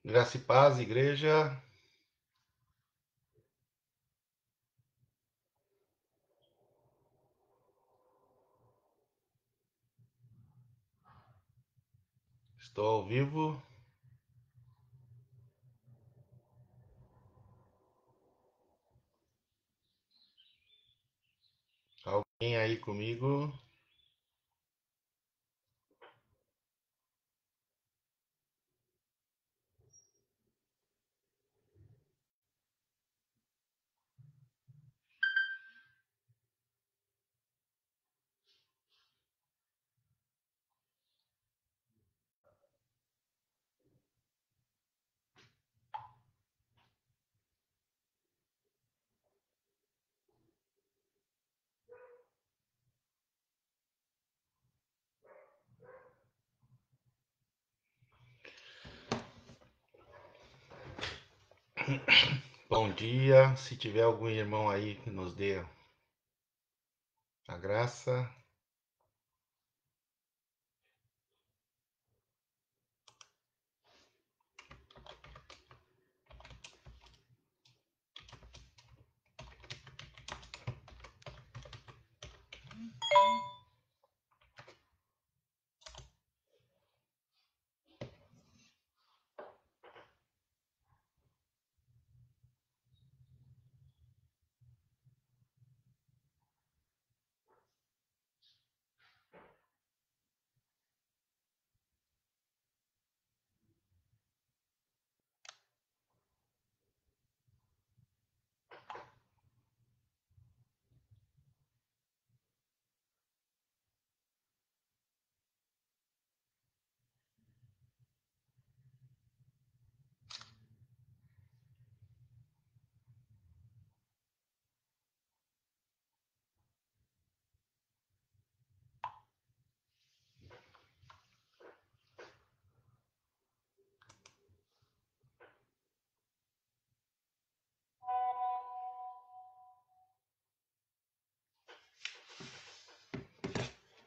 Graça e paz, igreja. Estou ao vivo. Alguém aí comigo? Bom dia. Se tiver algum irmão aí que nos dê a graça.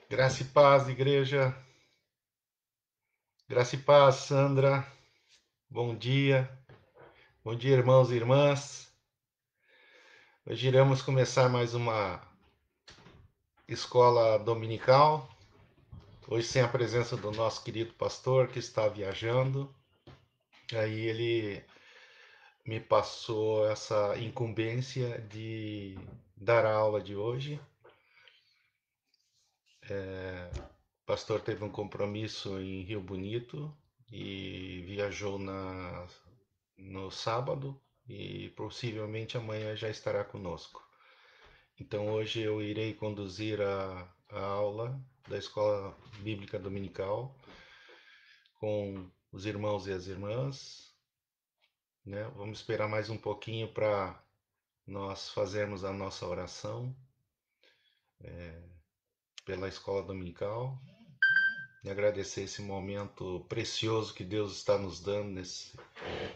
Graça e paz, igreja. Graça e paz, Sandra. Bom dia. Bom dia, irmãos e irmãs. Hoje iremos começar mais uma escola dominical. Hoje sem a presença do nosso querido pastor que está viajando. Aí ele me passou essa incumbência de dar a aula de hoje. O pastor teve um compromisso em Rio Bonito e viajou no sábado e possivelmente amanhã já estará conosco. Então hoje eu irei conduzir a aula da Escola Bíblica Dominical com os irmãos e as irmãs, né? Vamos esperar mais um pouquinho para nós fazermos a nossa oração pela escola dominical e agradecer esse momento precioso que Deus está nos dando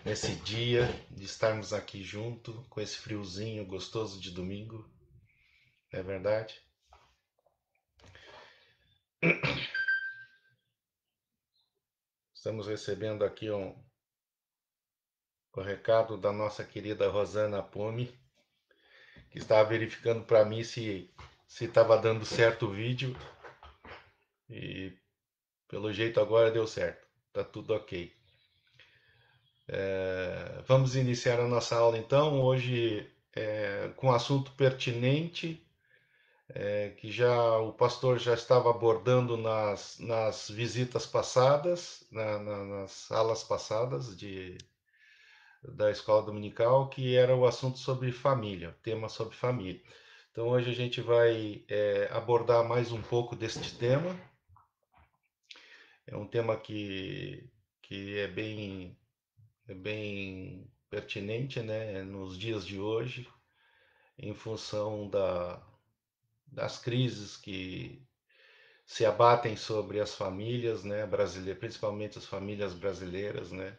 nesse dia de estarmos aqui junto com esse friozinho gostoso de domingo, não é verdade? Estamos recebendo aqui o recado da nossa querida Rosana Pome, que estava verificando para mim se estava dando certo o vídeo e pelo jeito agora deu certo, tá tudo ok. Vamos iniciar a nossa aula então, hoje com um assunto pertinente que já o pastor já estava abordando nas visitas passadas, nas aulas passadas da escola dominical, que era o assunto sobre família, o tema sobre família. Então hoje a gente vai abordar mais um pouco deste tema. É um tema que é bem pertinente, né, nos dias de hoje, em função das crises que se abatem sobre as famílias, né, brasileiras, principalmente as famílias brasileiras, né,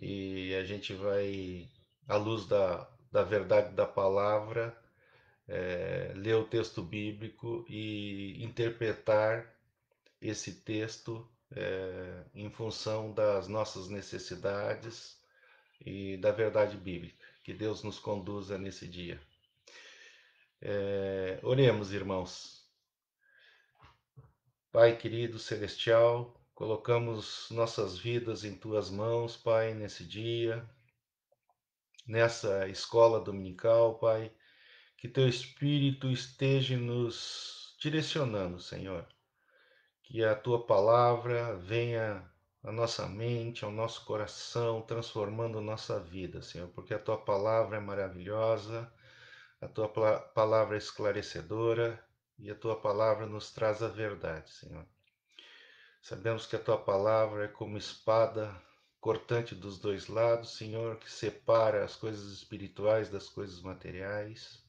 e a gente vai, à luz da verdade da palavra, ler o texto bíblico e interpretar esse texto em função das nossas necessidades e da verdade bíblica. Que Deus nos conduza nesse dia. Oremos, irmãos. Pai querido celestial, colocamos nossas vidas em tuas mãos, Pai, nesse dia, nessa escola dominical, Pai. Que teu Espírito esteja nos direcionando, Senhor. Que a tua palavra venha à nossa mente, ao nosso coração, transformando nossa vida, Senhor, porque a tua palavra é maravilhosa, a tua palavra é esclarecedora e a tua palavra nos traz a verdade, Senhor. Sabemos que a tua palavra é como espada cortante dos dois lados, Senhor, que separa as coisas espirituais das coisas materiais.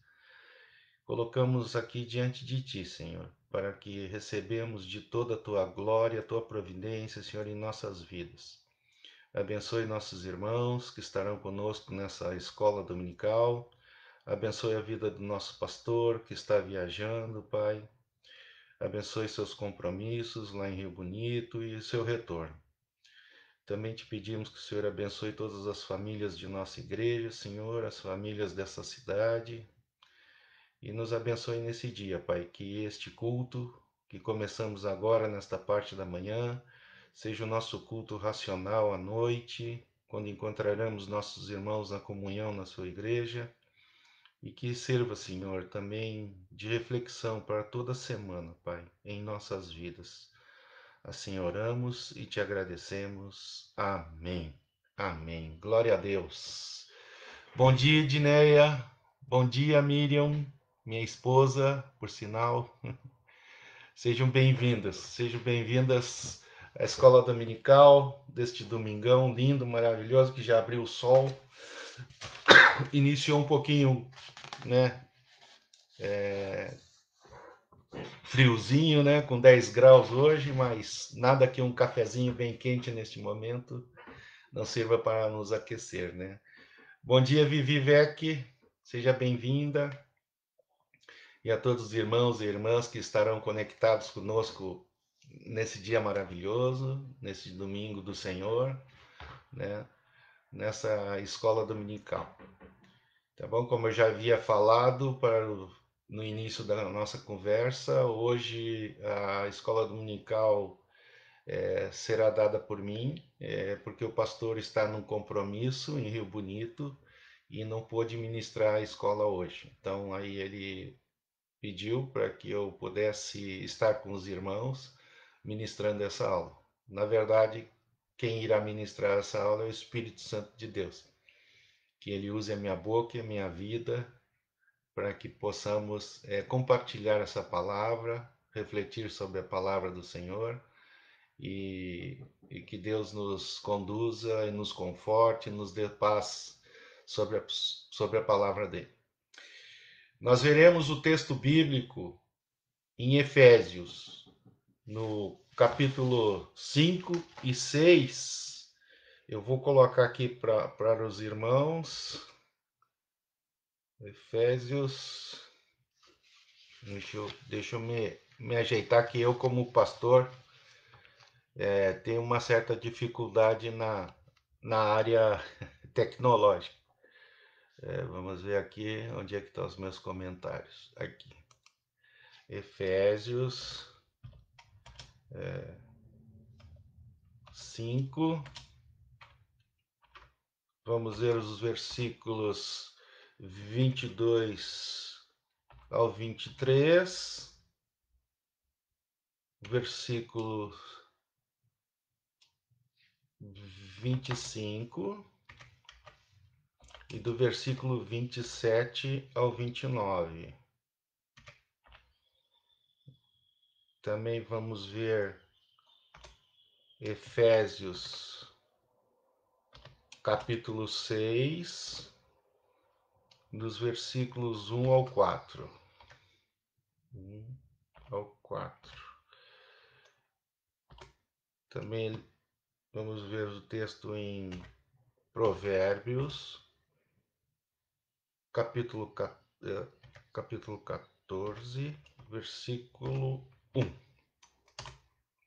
Colocamos aqui diante de ti, Senhor, para que recebemos de toda a tua glória, a tua providência, Senhor, em nossas vidas. Abençoe nossos irmãos que estarão conosco nessa escola dominical. Abençoe a vida do nosso pastor que está viajando, Pai. Abençoe seus compromissos lá em Rio Bonito e seu retorno. Também te pedimos que o Senhor abençoe todas as famílias de nossa igreja, Senhor, as famílias dessa cidade, e nos abençoe nesse dia, Pai, que este culto que começamos agora nesta parte da manhã seja o nosso culto racional à noite, quando encontraremos nossos irmãos na comunhão na sua igreja, e que sirva, Senhor, também de reflexão para toda semana, Pai, em nossas vidas. Assim oramos e te agradecemos. Amém. Amém. Glória a Deus. Bom dia, Edneia. Bom dia, Miriam, minha esposa, por sinal. Sejam bem-vindas à Escola Dominical deste domingão lindo, maravilhoso, que já abriu o sol. Iniciou um pouquinho, né, friozinho, né, com 10 graus hoje, mas nada que um cafezinho bem quente neste momento não sirva para nos aquecer, né? Bom dia, Vivi Vec, seja bem-vinda. E a todos os irmãos e irmãs que estarão conectados conosco nesse dia maravilhoso, nesse domingo do Senhor, né? Nessa escola dominical. Tá bom? Como eu já havia falado no início da nossa conversa, hoje a escola dominical será dada por mim, porque o pastor está num compromisso em Rio Bonito e não pôde ministrar a escola hoje. Então aí ele pediu para que eu pudesse estar com os irmãos ministrando essa aula. Na verdade, quem irá ministrar essa aula é o Espírito Santo de Deus. Que ele use a minha boca e a minha vida para que possamos compartilhar essa palavra, refletir sobre a palavra do Senhor e que Deus nos conduza e nos conforte, nos dê paz sobre a palavra dele. Nós veremos o texto bíblico em Efésios, no capítulo 5 e 6. Eu vou colocar aqui para os irmãos. Efésios. Deixa eu me ajeitar, que eu, como pastor, tenho uma certa dificuldade na área tecnológica. Vamos ver aqui onde é que estão os meus comentários. Aqui. Efésios 5. Vamos ver os versículos 22 ao 23. Versículo 25. E do versículo 27 ao 29. Também vamos ver Efésios, capítulo 6, dos versículos 1 ao 4. 1 ao 4. Também vamos ver o texto em Provérbios, capítulo 14, versículo 1.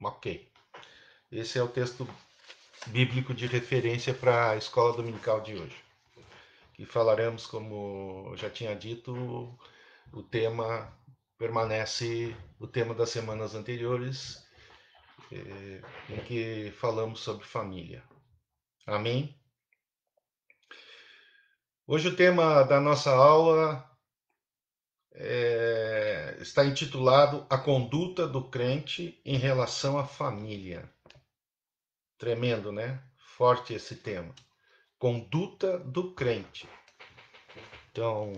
Ok. Esse é o texto bíblico de referência para a escola dominical de hoje. E falaremos, como já tinha dito, o tema permanece o tema das semanas anteriores, em que falamos sobre família. Amém? Hoje o tema da nossa aula está intitulado A Conduta do Crente em Relação à Família. Tremendo, né? Forte esse tema. Conduta do crente. Então,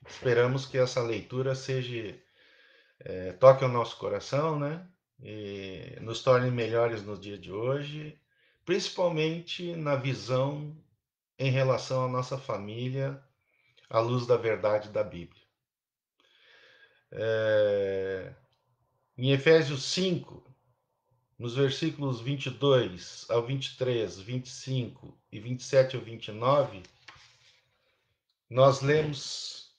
esperamos que essa leitura toque o nosso coração, né? E nos torne melhores no dia de hoje, principalmente na visão em relação à nossa família, à luz da verdade da Bíblia. Em Efésios 5, nos versículos 22 ao 23, 25 e 27 ao 29, nós lemos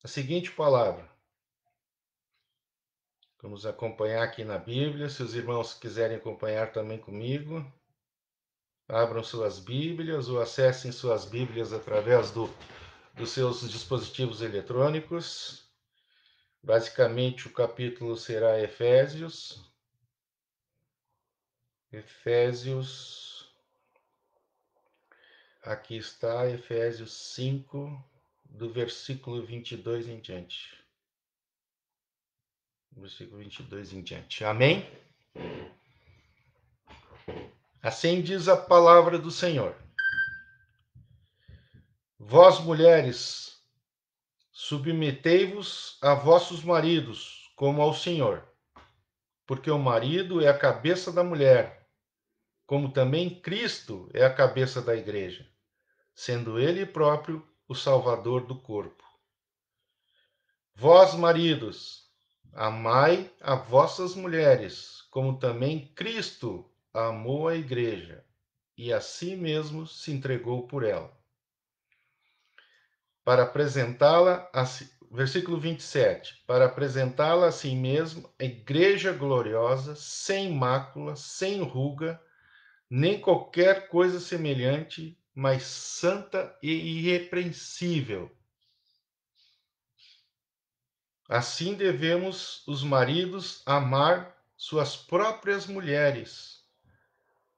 a seguinte palavra. Vamos acompanhar aqui na Bíblia. Se os irmãos quiserem acompanhar também comigo, abram suas Bíblias ou acessem suas Bíblias através dos seus dispositivos eletrônicos. Basicamente, o capítulo será Efésios. Aqui está Efésios 5, do versículo 22 em diante. Versículo 22 em diante. Amém? Assim diz a palavra do Senhor. Vós, mulheres, submetei-vos a vossos maridos, como ao Senhor, porque o marido é a cabeça da mulher, como também Cristo é a cabeça da igreja, sendo ele próprio o Salvador do corpo. Vós, maridos, amai a vossas mulheres, como também Cristo amou a igreja, e a si mesmo se entregou por ela, para apresentá-la, versículo 27, para apresentá-la a si mesmo, a igreja gloriosa, sem mácula, sem ruga, nem qualquer coisa semelhante, mas santa e irrepreensível. Assim devemos os maridos amar suas próprias mulheres,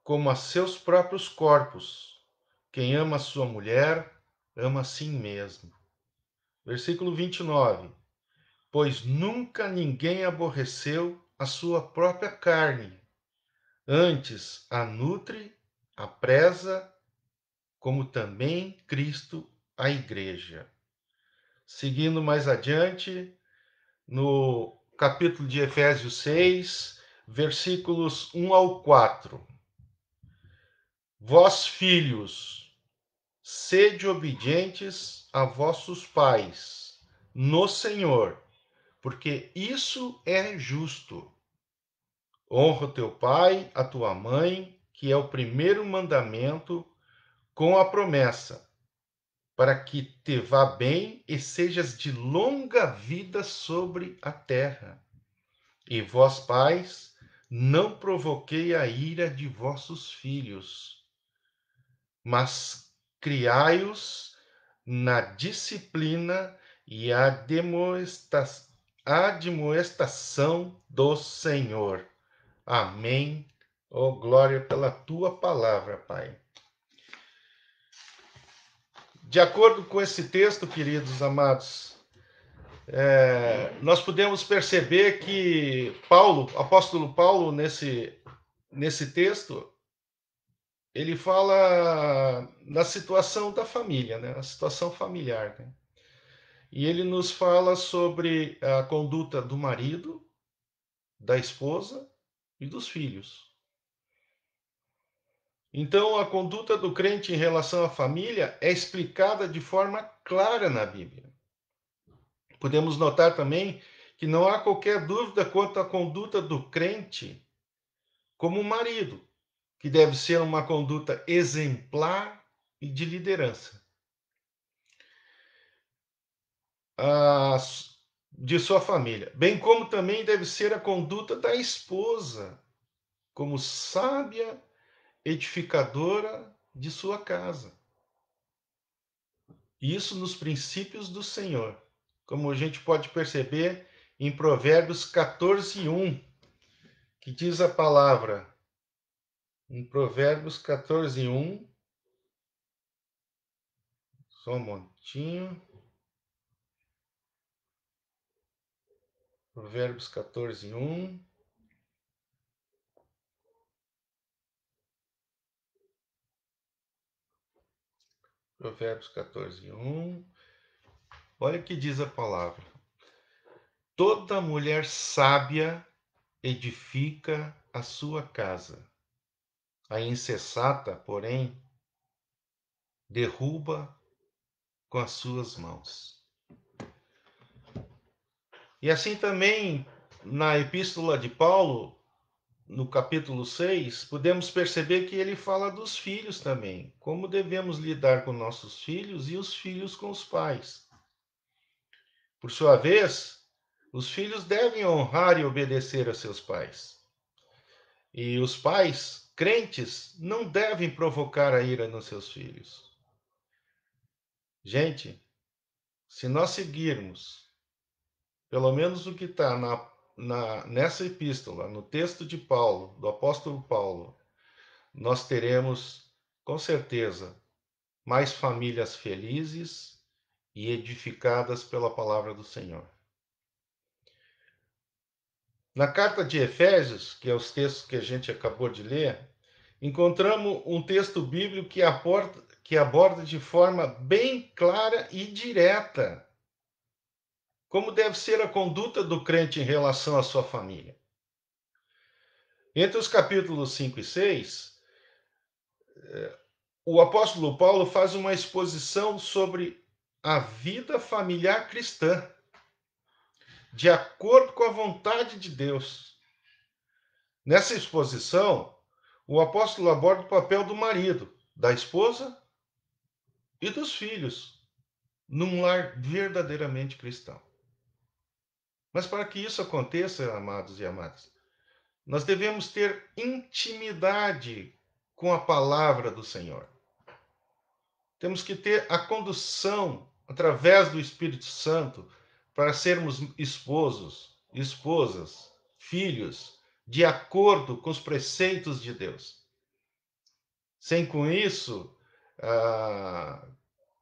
como a seus próprios corpos. Quem ama sua mulher, ama a si mesmo. Versículo 29. Pois nunca ninguém aborreceu a sua própria carne, antes a nutre, a preza, como também Cristo a igreja. Seguindo mais adiante, no capítulo de Efésios 6, versículos 1 ao 4. Vós, filhos, sede obedientes a vossos pais, no Senhor, porque isso é justo. Honra o teu pai, a tua mãe, que é o primeiro mandamento, com a promessa, para que te vá bem e sejas de longa vida sobre a terra. E vós, pais, não provoquei a ira de vossos filhos, mas criai-os na disciplina e admoestação do Senhor. Amém. Oh, glória pela tua palavra, Pai. De acordo com esse texto, queridos amados, nós podemos perceber que apóstolo Paulo, nesse texto, ele fala na situação da família, né? A situação familiar, né? E ele nos fala sobre a conduta do marido, da esposa e dos filhos. Então, a conduta do crente em relação à família é explicada de forma clara na Bíblia. Podemos notar também que não há qualquer dúvida quanto à conduta do crente como marido, que deve ser uma conduta exemplar e de liderança de sua família, bem como também deve ser a conduta da esposa, como sábia edificadora de sua casa. Isso nos princípios do Senhor. Como a gente pode perceber em Provérbios 14:1, que diz a palavra, em Provérbios 14:1, só um momentinho. Provérbios 14:1. Provérbios 14:1. Olha o que diz a palavra. Toda mulher sábia edifica a sua casa. A insensata, porém, derruba com as suas mãos. E assim também, na epístola de Paulo, no capítulo 6, podemos perceber que ele fala dos filhos também, como devemos lidar com nossos filhos e os filhos com os pais. Por sua vez, os filhos devem honrar e obedecer a seus pais. E os pais, crentes, não devem provocar a ira nos seus filhos. Gente, se nós seguirmos, pelo menos o que está nessa epístola, no texto de Paulo, do apóstolo Paulo, nós teremos, com certeza, mais famílias felizes e edificadas pela palavra do Senhor. Na carta de Efésios, que é os textos que a gente acabou de ler, encontramos um texto bíblico que aborda de forma bem clara e direta como deve ser a conduta do crente em relação à sua família. Entre os capítulos 5 e 6, o apóstolo Paulo faz uma exposição sobre a vida familiar cristã, de acordo com a vontade de Deus. Nessa exposição, o apóstolo aborda o papel do marido, da esposa e dos filhos, num lar verdadeiramente cristão. Mas para que isso aconteça, amados e amadas, nós devemos ter intimidade com a palavra do Senhor. Temos que ter a condução através do Espírito Santo para sermos esposos, esposas, filhos, de acordo com os preceitos de Deus. Sem com isso,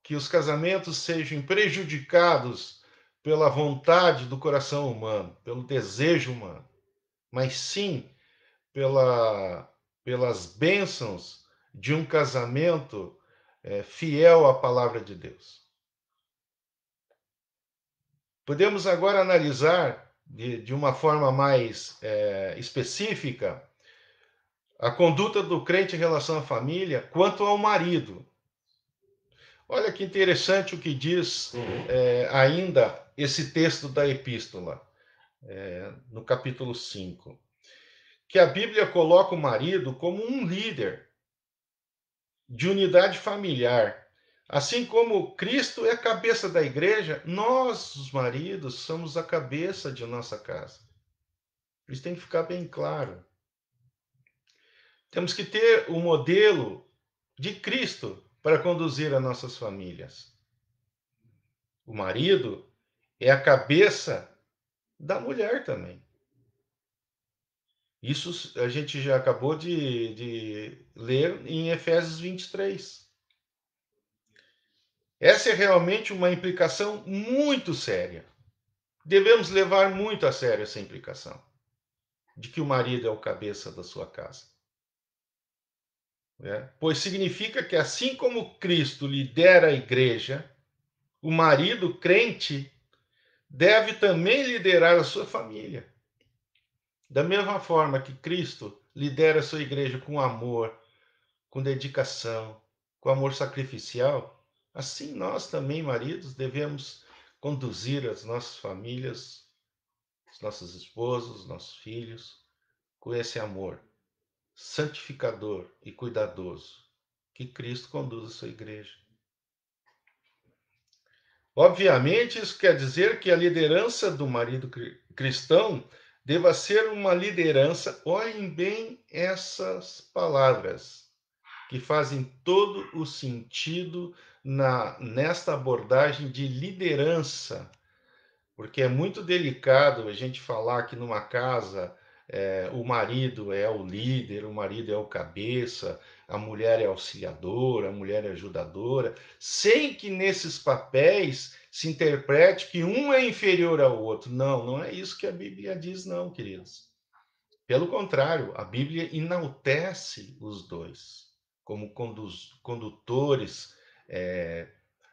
que os casamentos sejam prejudicados pela vontade do coração humano, pelo desejo humano, mas sim pelas bênçãos de um casamento fiel à palavra de Deus. Podemos agora analisar de uma forma mais específica a conduta do crente em relação à família quanto ao marido. Olha que interessante o que diz ainda esse texto da epístola, no capítulo 5. Que a Bíblia coloca o marido como um líder de unidade familiar. Assim como Cristo é a cabeça da igreja, nós, os maridos, somos a cabeça de nossa casa. Isso tem que ficar bem claro. Temos que ter o modelo de Cristo para conduzir as nossas famílias. O marido é a cabeça da mulher também. Isso a gente já acabou de ler em Efésios 23. Essa é realmente uma implicação muito séria. Devemos levar muito a sério essa implicação de que o marido é o cabeça da sua casa. Pois significa que, assim como Cristo lidera a igreja, o marido crente deve também liderar a sua família. Da mesma forma que Cristo lidera a sua igreja com amor, com dedicação, com amor sacrificial, assim nós também, maridos, devemos conduzir as nossas famílias, os nossos esposos, os nossos filhos, com esse amor santificador e cuidadoso que Cristo conduz a sua igreja. Obviamente, isso quer dizer que a liderança do marido cristão deva ser uma liderança. Olhem bem essas palavras, que fazem todo o sentido nesta abordagem de liderança, porque é muito delicado a gente falar que numa casa o marido é o líder, o marido é o cabeça, a mulher é auxiliadora, a mulher é ajudadora, sem que nesses papéis se interprete que um é inferior ao outro. Não, não é isso que a Bíblia diz, não, queridos. Pelo contrário, a Bíblia enaltece os dois como condutores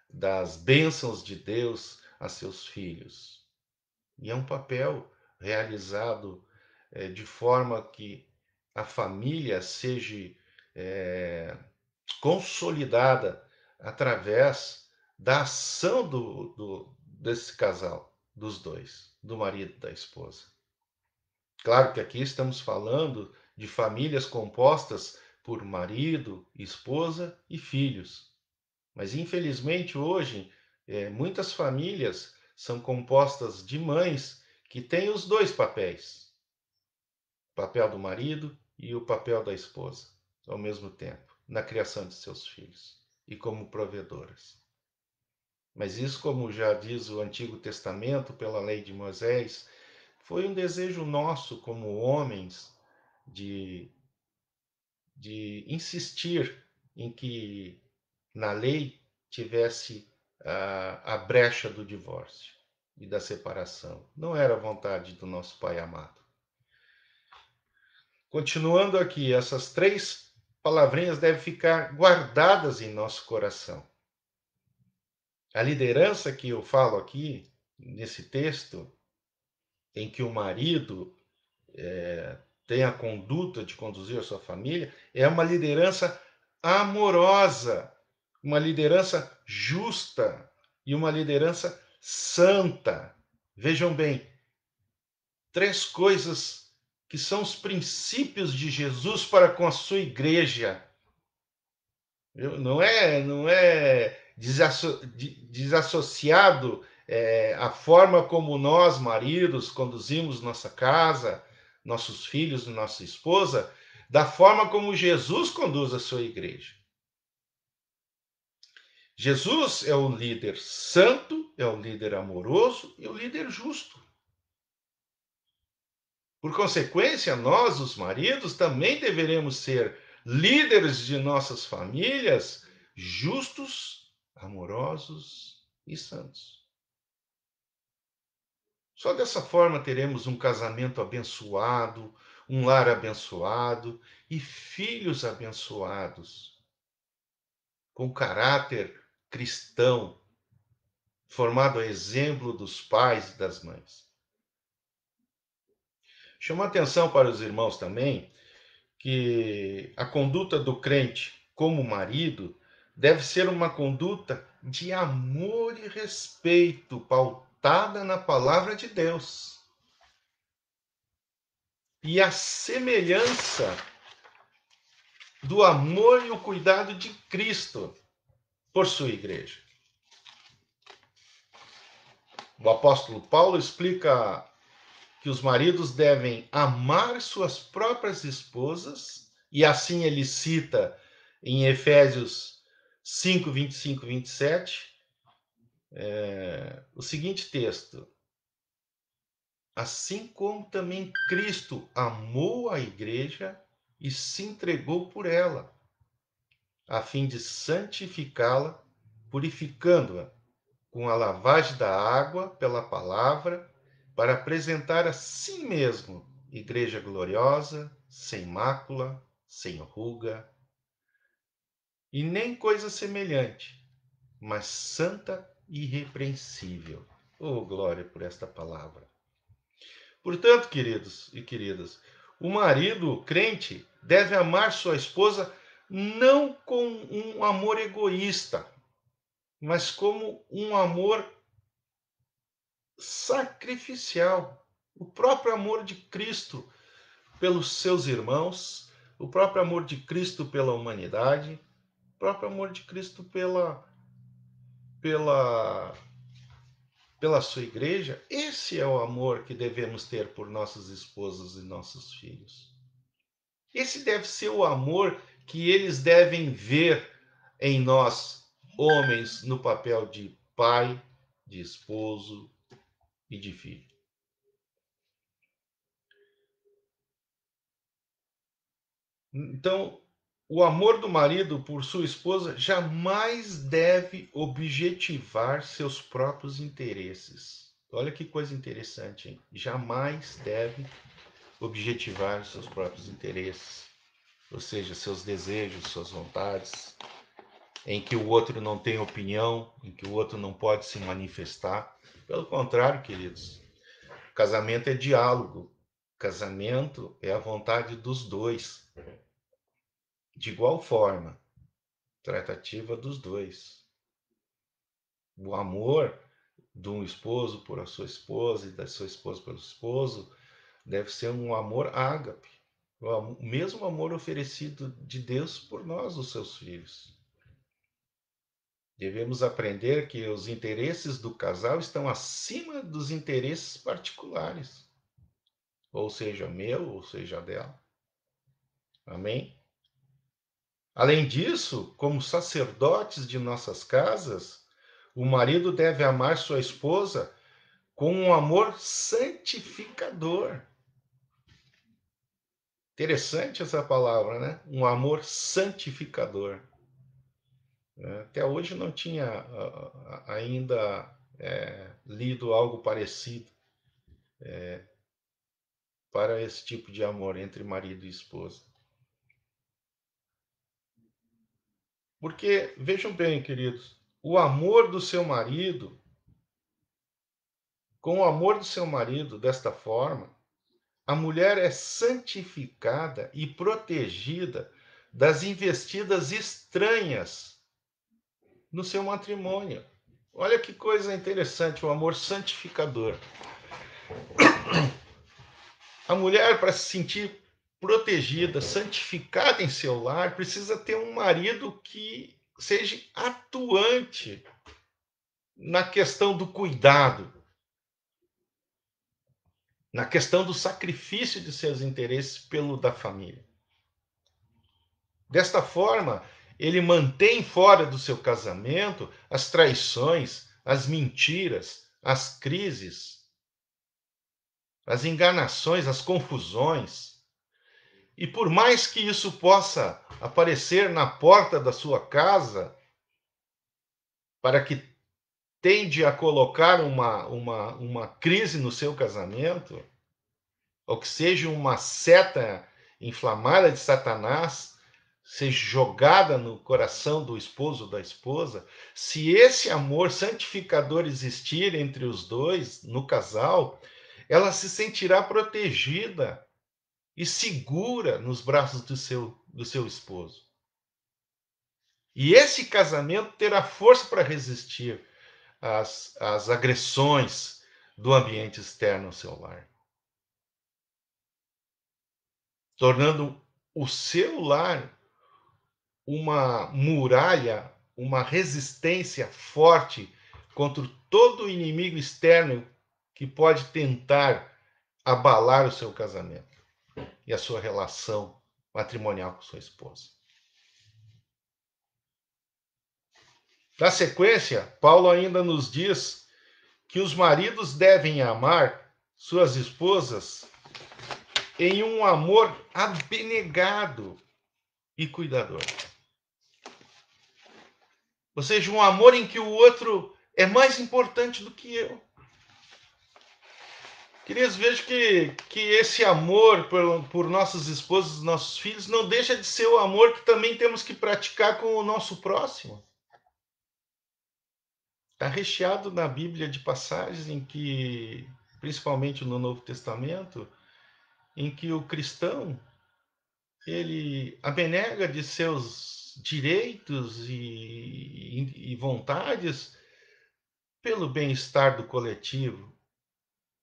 das bênçãos de Deus a seus filhos. E é um papel realizado de forma que a família seja consolidada através da ação desse casal, dos dois, do marido e da esposa. Claro que aqui estamos falando de famílias compostas por marido, esposa e filhos. Mas infelizmente hoje, muitas famílias são compostas de mães que têm os dois papéis, o papel do marido e o papel da esposa, ao mesmo tempo, na criação de seus filhos e como provedoras. Mas isso, como já diz o Antigo Testamento, pela lei de Moisés, foi um desejo nosso como homens de, de insistir em que na lei tivesse a brecha do divórcio e da separação. Não era a vontade do nosso Pai amado. Continuando aqui, essas três palavrinhas devem ficar guardadas em nosso coração. A liderança que eu falo aqui, nesse texto, em que o marido tem a conduta de conduzir a sua família, é uma liderança amorosa, uma liderança justa e uma liderança santa. Vejam bem, três coisas que são os princípios de Jesus para com a sua igreja. Não é desassociado a forma como nós, maridos, conduzimos nossa casa, nossos filhos, nossa esposa, da forma como Jesus conduz a sua igreja. Jesus é o líder santo, é o líder amoroso e o líder justo. Por consequência, nós, os maridos, também deveremos ser líderes de nossas famílias, justos, amorosos e santos. Só dessa forma teremos um casamento abençoado, um lar abençoado e filhos abençoados, com caráter cristão, formado a exemplo dos pais e das mães. Chamo a atenção para os irmãos também que a conduta do crente como marido deve ser uma conduta de amor e respeito, pautada na palavra de Deus. E a semelhança do amor e o cuidado de Cristo por sua igreja. O apóstolo Paulo explica que os maridos devem amar suas próprias esposas, e assim ele cita em Efésios 5, 25 e 27, o seguinte texto: assim como também Cristo amou a igreja e se entregou por ela, a fim de santificá-la, purificando-a com a lavagem da água pela palavra, para apresentar a si mesmo igreja gloriosa, sem mácula, sem ruga, e nem coisa semelhante, mas santa e irrepreensível. Oh, glória por esta palavra. Portanto, queridos e queridas, o marido crente deve amar sua esposa não com um amor egoísta, mas como um amor sacrificial. O próprio amor de Cristo pelos seus irmãos, o próprio amor de Cristo pela humanidade, o próprio amor de Cristo pela pela sua igreja, esse é o amor que devemos ter por nossas esposas e nossos filhos. Esse deve ser o amor que eles devem ver em nós, homens, no papel de pai, de esposo e de filho. Então, o amor do marido por sua esposa jamais deve objetivar seus próprios interesses. Olha que coisa interessante, hein? Jamais deve objetivar seus próprios interesses, ou seja, seus desejos, suas vontades, em que o outro não tem opinião, em que o outro não pode se manifestar. Pelo contrário, queridos, casamento é diálogo. Casamento é a vontade dos dois. De igual forma, tratativa dos dois. O amor de um esposo por a sua esposa e da sua esposa pelo esposo deve ser um amor ágape, o mesmo amor oferecido de Deus por nós, os seus filhos. Devemos aprender que os interesses do casal estão acima dos interesses particulares, ou seja, meu, ou seja, dela. Amém? Além disso, como sacerdotes de nossas casas, o marido deve amar sua esposa com um amor santificador. Interessante essa palavra, né? Um amor santificador. Até hoje não tinha ainda lido algo parecido para esse tipo de amor entre marido e esposa. Porque, vejam bem, queridos, o amor do seu marido, com o amor do seu marido desta forma, a mulher é santificada e protegida das investidas estranhas no seu matrimônio. Olha que coisa interessante, o amor santificador. A mulher, para se sentir protegida, santificada em seu lar, precisa ter um marido que seja atuante na questão do cuidado, na questão do sacrifício de seus interesses pelo da família. Desta forma, ele mantém fora do seu casamento as traições, as mentiras, as crises, as enganações, as confusões. E por mais que isso possa aparecer na porta da sua casa, para que tende a colocar uma crise no seu casamento, ou que seja uma seta inflamada de Satanás, seja jogada no coração do esposo ou da esposa, se esse amor santificador existir entre os dois, no casal, ela se sentirá protegida e segura nos braços do seu esposo. E esse casamento terá força para resistir às agressões do ambiente externo ao seu lar, tornando o seu lar uma muralha, uma resistência forte contra todo o inimigo externo que pode tentar abalar o seu casamento e a sua relação matrimonial com sua esposa. Na sequência, Paulo ainda nos diz que os maridos devem amar suas esposas em um amor abnegado e cuidador. Ou seja, um amor em que o outro é mais importante do que eu. Queridos, vejo que esse amor por nossas esposas, nossos filhos, não deixa de ser o amor que também temos que praticar com o nosso próximo. Está recheado na Bíblia de passagens em que, principalmente no Novo Testamento, em que o cristão ele abnega de seus direitos e vontades pelo bem-estar do coletivo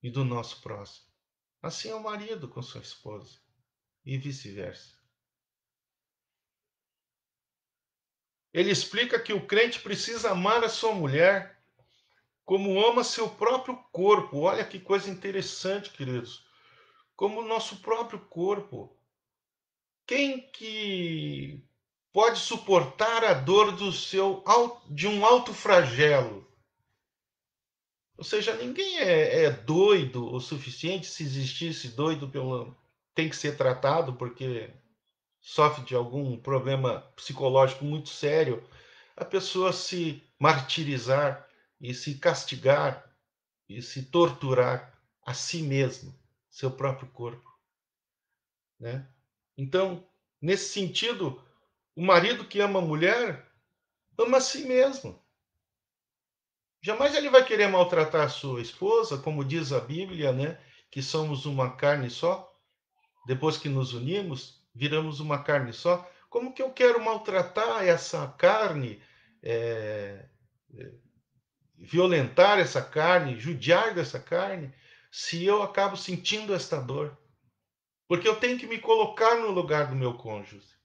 e do nosso próximo. Assim é o marido com sua esposa e vice-versa. Ele explica que o crente precisa amar a sua mulher como ama seu próprio corpo. Olha que coisa interessante, queridos. Como o nosso próprio corpo. Quem que pode suportar a dor de um alto flagelo? Ou seja, ninguém é doido o suficiente. Se existisse doido, tem que ser tratado porque sofre de algum problema psicológico muito sério. A pessoa se martirizar e se castigar e se torturar a si mesmo, seu próprio corpo, né? Então, nesse sentido, o marido que ama a mulher ama a si mesmo. Jamais ele vai querer maltratar a sua esposa, como diz a Bíblia, né? Que somos uma carne só. Depois que nos unimos, viramos uma carne só. Como que eu quero maltratar essa carne, é, violentar essa carne, judiar dessa carne, se eu acabo sentindo esta dor? Porque eu tenho que me colocar no lugar do meu cônjuge.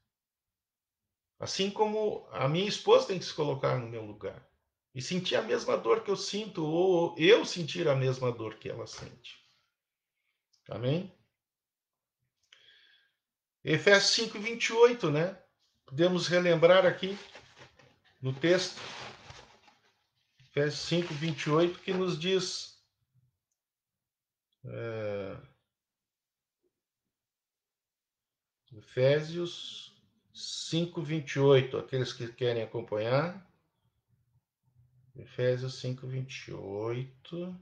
Assim como a minha esposa tem que se colocar no meu lugar. E sentir a mesma dor que eu sinto, ou eu sentir a mesma dor que ela sente. Amém? Efésios 5:28, né? Podemos relembrar aqui no texto. Efésios 5:28, que nos diz. Efésios 5:28, aqueles que querem acompanhar. Efésios 5:28.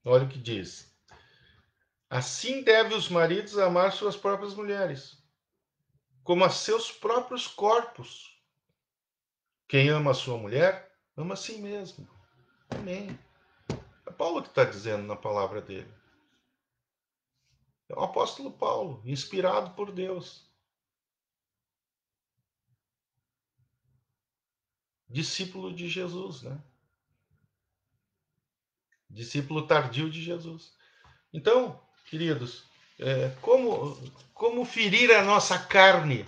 Olha o que diz. Assim devem os maridos amar suas próprias mulheres, como a seus próprios corpos. Quem ama a sua mulher, ama a si mesmo. Amém. É Paulo que está dizendo na palavra dele. É o apóstolo Paulo, inspirado por Deus. Discípulo de Jesus, né? Discípulo tardio de Jesus. Então, queridos, como ferir a nossa carne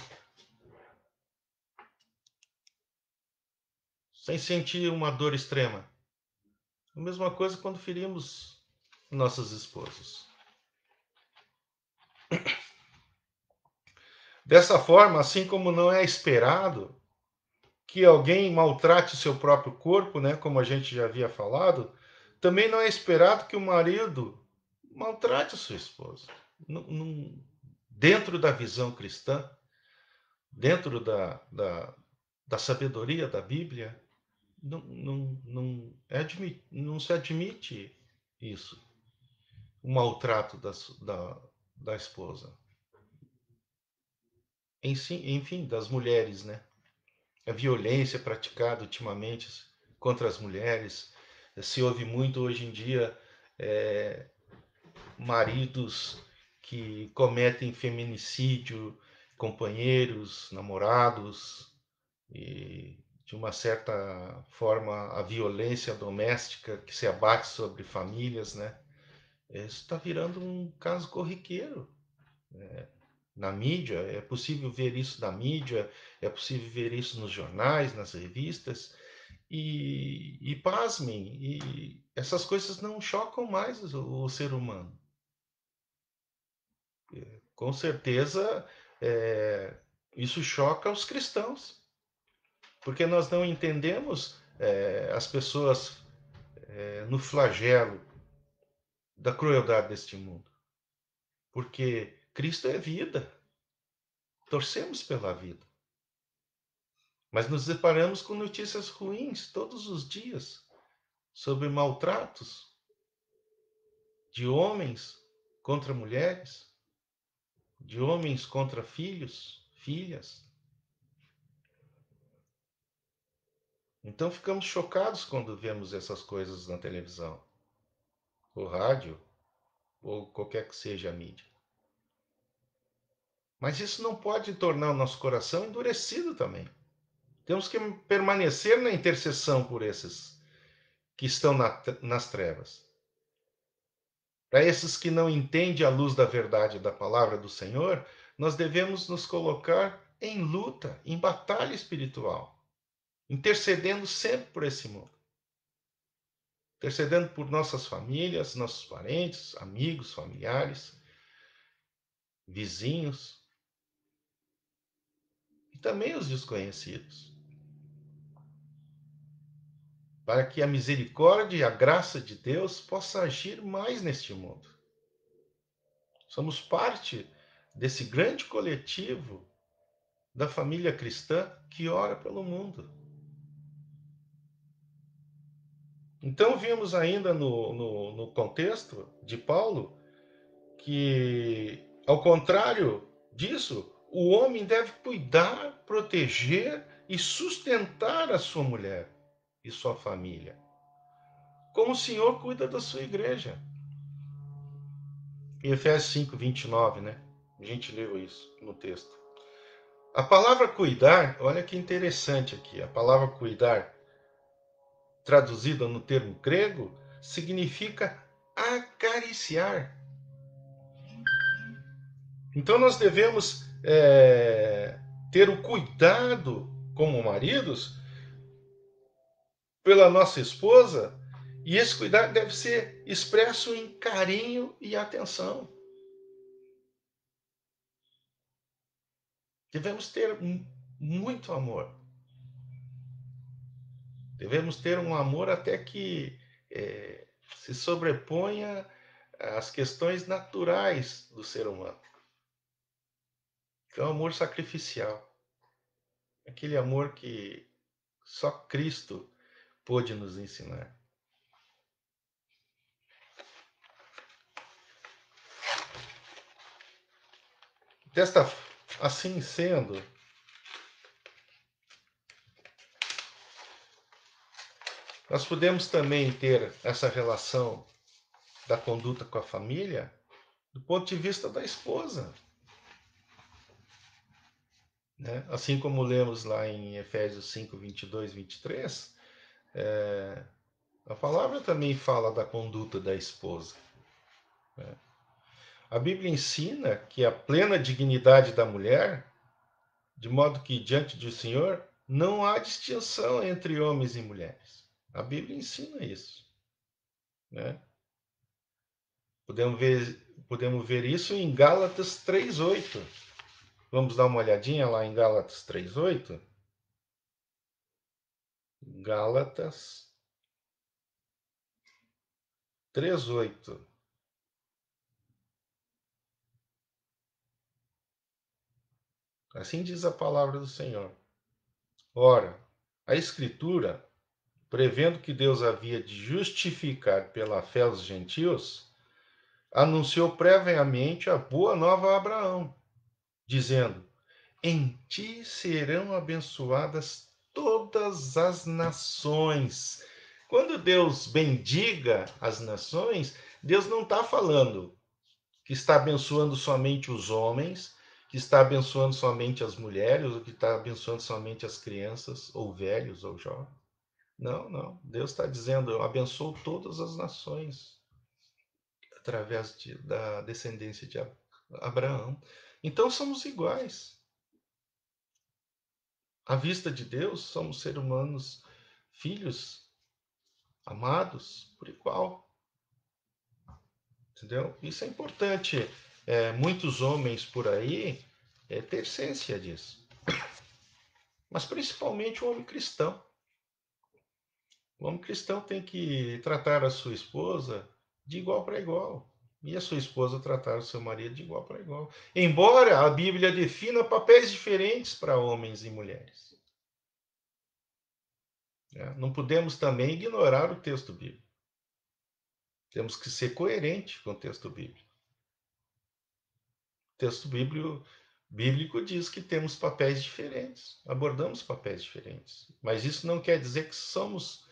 sem sentir uma dor extrema? A mesma coisa quando ferimos nossas esposas. Dessa forma, assim como não é esperado que alguém maltrate seu próprio corpo, né, como a gente já havia falado, também não é esperado que o marido maltrate a sua esposa. Dentro da visão cristã, dentro da sabedoria da Bíblia, não se admite isso, o maltrato da esposa. Enfim, das mulheres, né? A violência praticada ultimamente contra as mulheres. Se ouve muito hoje em dia maridos que cometem feminicídio, companheiros, namorados, e de uma certa forma a violência doméstica que se abate sobre famílias, né? Isso está virando um caso corriqueiro, né? Na mídia, é possível ver isso na mídia, é possível ver isso nos jornais, nas revistas, e pasmem, e essas coisas não chocam mais o ser humano. Com certeza, isso choca os cristãos, porque nós não entendemos as pessoas no flagelo da crueldade deste mundo. Porque Cristo é vida, torcemos pela vida. Mas nos deparamos com notícias ruins todos os dias sobre maltratos de homens contra mulheres, de homens contra filhos, filhas. Então ficamos chocados quando vemos essas coisas na televisão, ou rádio, ou qualquer que seja a mídia. Mas isso não pode tornar o nosso coração endurecido também. Temos que permanecer na intercessão por esses que estão nas trevas. Para esses que não entendem a luz da verdade da palavra do Senhor, nós devemos nos colocar em luta, em batalha espiritual, intercedendo sempre por esse mundo. Intercedendo por nossas famílias, nossos parentes, amigos, familiares, vizinhos e também os desconhecidos, para que a misericórdia e a graça de Deus possa agir mais neste mundo. Somos parte desse grande coletivo da família cristã que ora pelo mundo. Então, vimos ainda no contexto de Paulo que, ao contrário disso, o homem deve cuidar, proteger e sustentar a sua mulher e sua família, como o Senhor cuida da sua igreja. Em Efésios 5, 29, né? A gente leu isso no texto. A palavra cuidar, olha que interessante aqui, a palavra cuidar, traduzida no termo grego, significa acariciar. Então nós devemos ter o cuidado, como maridos, pela nossa esposa, e esse cuidado deve ser expresso em carinho e atenção. Devemos ter muito amor. Devemos ter um amor até que se sobreponha às questões naturais do ser humano. Que é um amor sacrificial. Aquele amor que só Cristo pôde nos ensinar. Assim sendo, nós podemos também ter essa relação da conduta com a família do ponto de vista da esposa. Né? Assim como lemos lá em Efésios 5, 22, 23, a palavra também fala da conduta da esposa. Né? A Bíblia ensina que a plena dignidade da mulher, de modo que diante do Senhor não há distinção entre homens e mulheres. A Bíblia ensina isso. Né? Podemos ver isso em Gálatas 3:8. Vamos dar uma olhadinha lá em Gálatas 3:8. Gálatas 3:8. Assim diz a palavra do Senhor. Ora, a Escritura, prevendo que Deus havia de justificar pela fé os gentios, anunciou previamente a boa nova a Abraão, dizendo: em ti serão abençoadas todas as nações. Quando Deus bendiga as nações, Deus não está falando que está abençoando somente os homens, que está abençoando somente as mulheres, ou que está abençoando somente as crianças, ou velhos, ou jovens. Não, não. Deus está dizendo: eu abençoo todas as nações através da descendência de Abraão. Então somos iguais. À vista de Deus, somos seres humanos, filhos, amados por igual. Entendeu? Isso é importante. Muitos homens por aí ter ciência disso. Mas principalmente o homem cristão. O homem cristão tem que tratar a sua esposa de igual para igual. E a sua esposa tratar o seu marido de igual para igual. Embora a Bíblia defina papéis diferentes para homens e mulheres. Não podemos também ignorar o texto bíblico. Temos que ser coerente com o texto bíblico. O texto bíblico diz que temos papéis diferentes, abordamos papéis diferentes. Mas isso não quer dizer que somos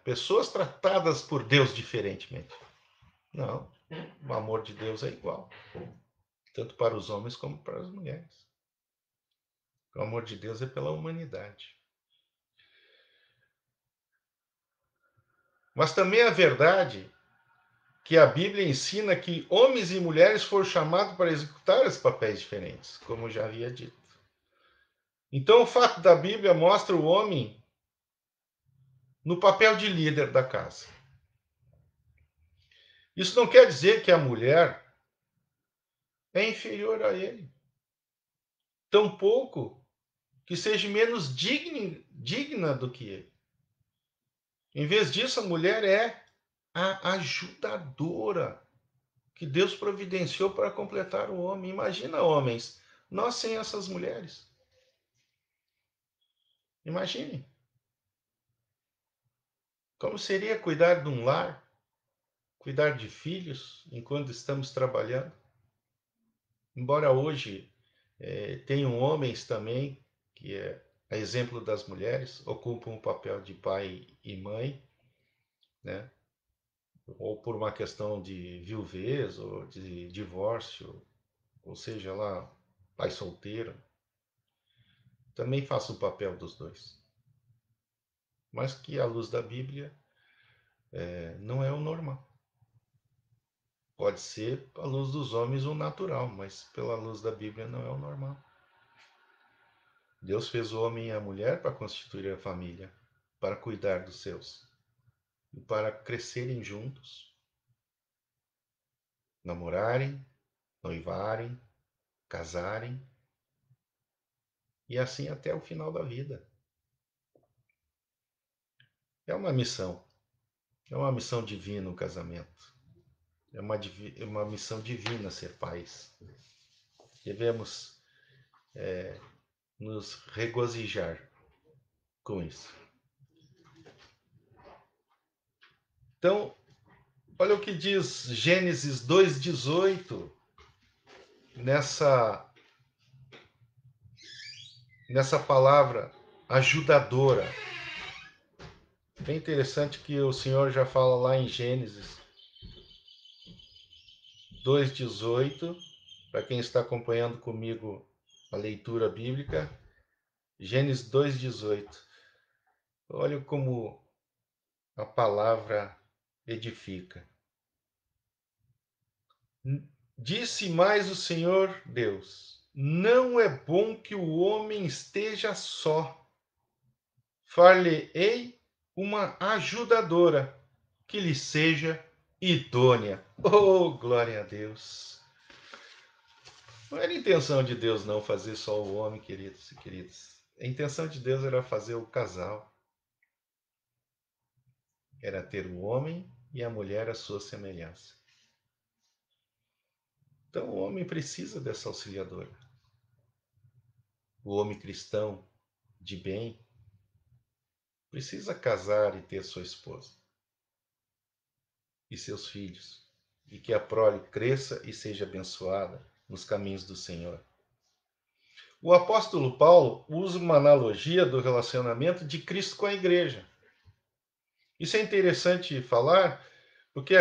pessoas tratadas por Deus diferentemente. Não, o amor de Deus é igual, tanto para os homens como para as mulheres. O amor de Deus é pela humanidade. Mas também a verdade que a Bíblia ensina que homens e mulheres foram chamados para executar esses papéis diferentes, como eu já havia dito. Então, o fato da Bíblia mostra o homem no papel de líder da casa. Isso não quer dizer que a mulher é inferior a ele. Tampouco que seja menos digna do que ele. Em vez disso, a mulher é a ajudadora que Deus providenciou para completar o homem. Imagina, homens, nós sem essas mulheres. Imagine. Como seria cuidar de um lar, cuidar de filhos enquanto estamos trabalhando? Embora hoje tenham homens também, que é a exemplo das mulheres, ocupam o papel de pai e mãe, né? Ou por uma questão de viuvez ou de divórcio, ou seja lá, pai solteiro, também faça o papel dos dois. Mas que à luz da Bíblia não é o normal. Pode ser à luz dos homens o natural, mas pela luz da Bíblia não é o normal. Deus fez o homem e a mulher para constituir a família, para cuidar dos seus e para crescerem juntos, namorarem, noivarem, casarem e assim até o final da vida. É uma missão divina o casamento. É uma missão divina ser pais. Devemos nos regozijar com isso. Então, olha o que diz Gênesis 2,18 nessa palavra ajudadora. Bem interessante que o Senhor já fala lá em Gênesis 2,18, para quem está acompanhando comigo a leitura bíblica, Gênesis 2,18. Olha como a palavra edifica. Disse mais o Senhor Deus: não é bom que o homem esteja só. Far-lhe-ei uma ajudadora que lhe seja idônea. Oh, glória a Deus! Não era a intenção de Deus não fazer só o homem, queridos e queridas. A intenção de Deus era fazer o casal. Era ter o homem e a mulher à sua semelhança. Então o homem precisa dessa auxiliadora. O homem cristão de bem precisa casar e ter sua esposa e seus filhos, e que a prole cresça e seja abençoada nos caminhos do Senhor. O apóstolo Paulo usa uma analogia do relacionamento de Cristo com a igreja. Isso é interessante falar, porque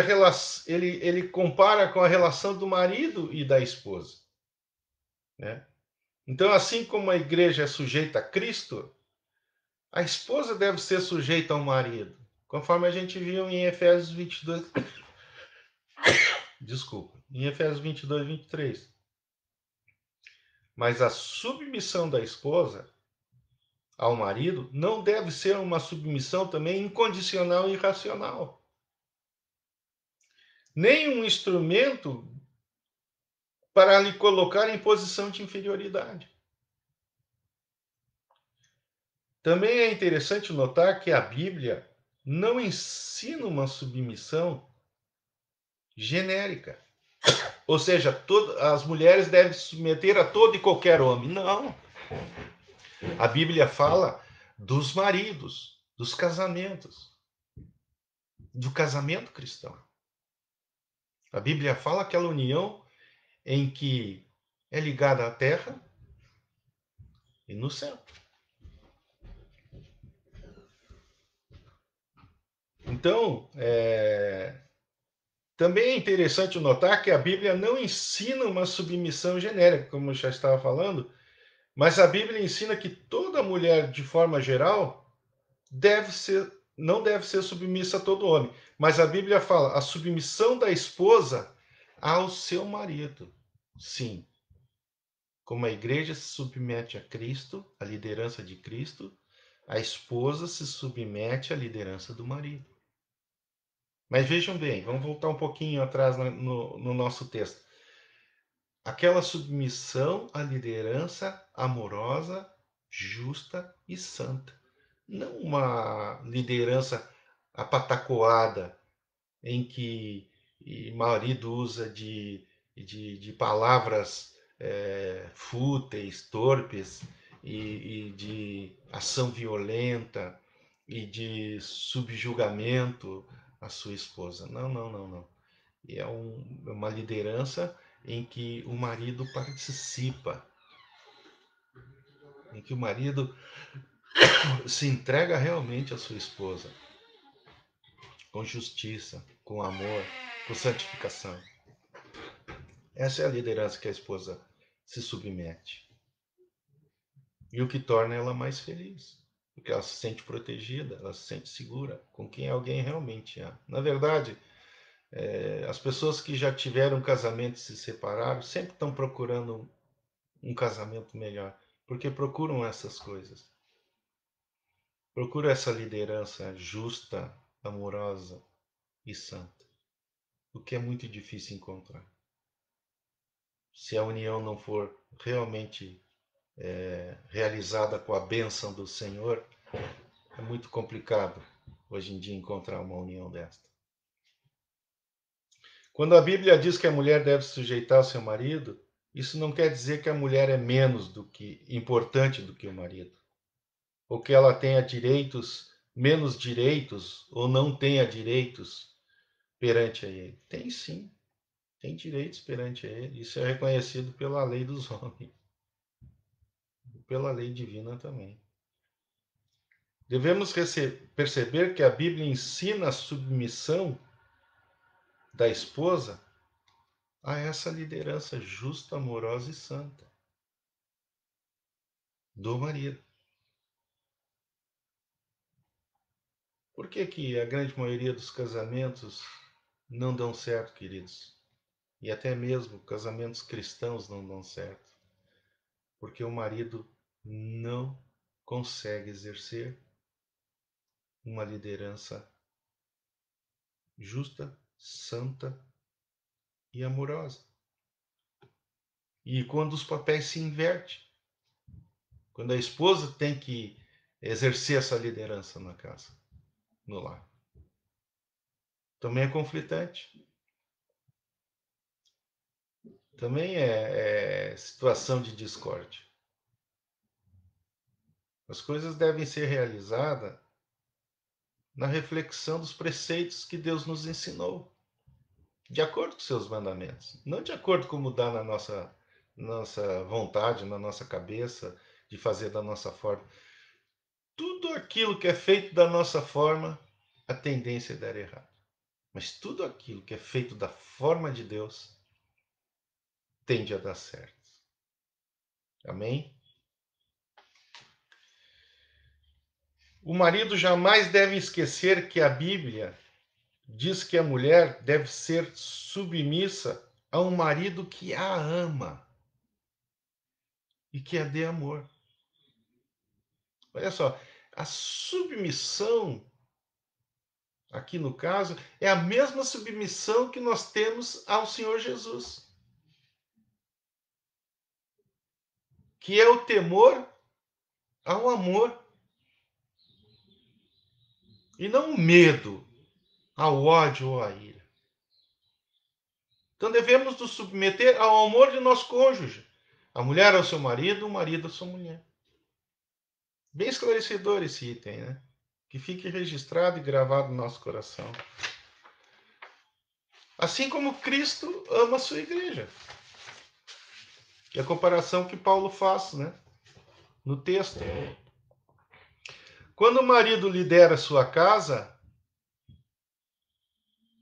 ele compara com a relação do marido e da esposa, né? Então, assim como a igreja é sujeita a Cristo, a esposa deve ser sujeita ao marido, conforme a gente viu em Efésios 22. Desculpa, em Efésios 22, 23. Mas a submissão da esposa ao marido não deve ser uma submissão também incondicional e irracional. Nem um instrumento para lhe colocar em posição de inferioridade. Também é interessante notar que a Bíblia não ensina uma submissão genérica. Ou seja, as mulheres devem se submeter a todo e qualquer homem. Não. A Bíblia fala dos maridos, dos casamentos, do casamento cristão. A Bíblia fala aquela união em que é ligada à terra e no céu. Então, também é interessante notar que a Bíblia não ensina uma submissão genérica, como eu já estava falando, mas a Bíblia ensina que toda mulher, de forma geral, deve ser não deve ser submissa a todo homem. Mas a Bíblia fala a submissão da esposa ao seu marido. Sim. Como a igreja se submete a Cristo, à liderança de Cristo, a esposa se submete à liderança do marido. Mas vejam bem, vamos voltar um pouquinho atrás no nosso texto. Aquela submissão à liderança amorosa, justa e santa. Não uma liderança apatacoada, em que o marido usa de palavras fúteis, torpes, e de ação violenta e de subjugamento à sua esposa. Não, não, não, não. É uma liderança em que o marido participa, em que o marido se entrega realmente à sua esposa, com justiça, com amor, com santificação. Essa é a liderança que a esposa se submete. E o que torna ela mais feliz. Porque ela se sente protegida, ela se sente segura com quem alguém realmente ama. Na verdade, as pessoas que já tiveram casamento e se separaram sempre estão procurando um casamento melhor. Porque procuram essas coisas. Procuram essa liderança justa, amorosa e santa. O que é muito difícil encontrar. Se a união não for realmente realizada com a bênção do Senhor, é muito complicado hoje em dia encontrar uma união desta. Quando a Bíblia diz que a mulher deve sujeitar ao seu marido, isso não quer dizer que a mulher é menos do que importante do que o marido, ou que ela tenha direitos, menos direitos, ou não tenha direitos perante a ele. Tem sim, tem direitos perante a ele. Isso é reconhecido pela lei dos homens, pela lei divina também. Devemos perceber que a Bíblia ensina a submissão da esposa a essa liderança justa, amorosa e santa do marido. Por que que a grande maioria dos casamentos não dão certo, queridos? E até mesmo casamentos cristãos não dão certo. Porque o marido não consegue exercer uma liderança justa, santa e amorosa. E quando os papéis se invertem, quando a esposa tem que exercer essa liderança na casa, no lar, também é conflitante. Também é situação de discórdia. As coisas devem ser realizadas na reflexão dos preceitos que Deus nos ensinou, de acordo com seus mandamentos, não de acordo com como dá na nossa vontade, na nossa cabeça, de fazer da nossa forma. Tudo aquilo que é feito da nossa forma, a tendência é dar errado. Mas tudo aquilo que é feito da forma de Deus, tende a dar certo. Amém? O marido jamais deve esquecer que a Bíblia diz que a mulher deve ser submissa a um marido que a ama e que a dê amor. Olha só, a submissão, aqui no caso, é a mesma submissão que nós temos ao Senhor Jesus, que é o temor ao amor, e não o medo ao ódio ou à ira. Então devemos nos submeter ao amor de nosso cônjuge. A mulher ao seu marido, o marido à sua mulher. Bem esclarecedor esse item, né? Que fique registrado e gravado no nosso coração. Assim como Cristo ama a sua igreja. Que é a comparação que Paulo faz, né? No texto. Quando o marido lidera a sua casa,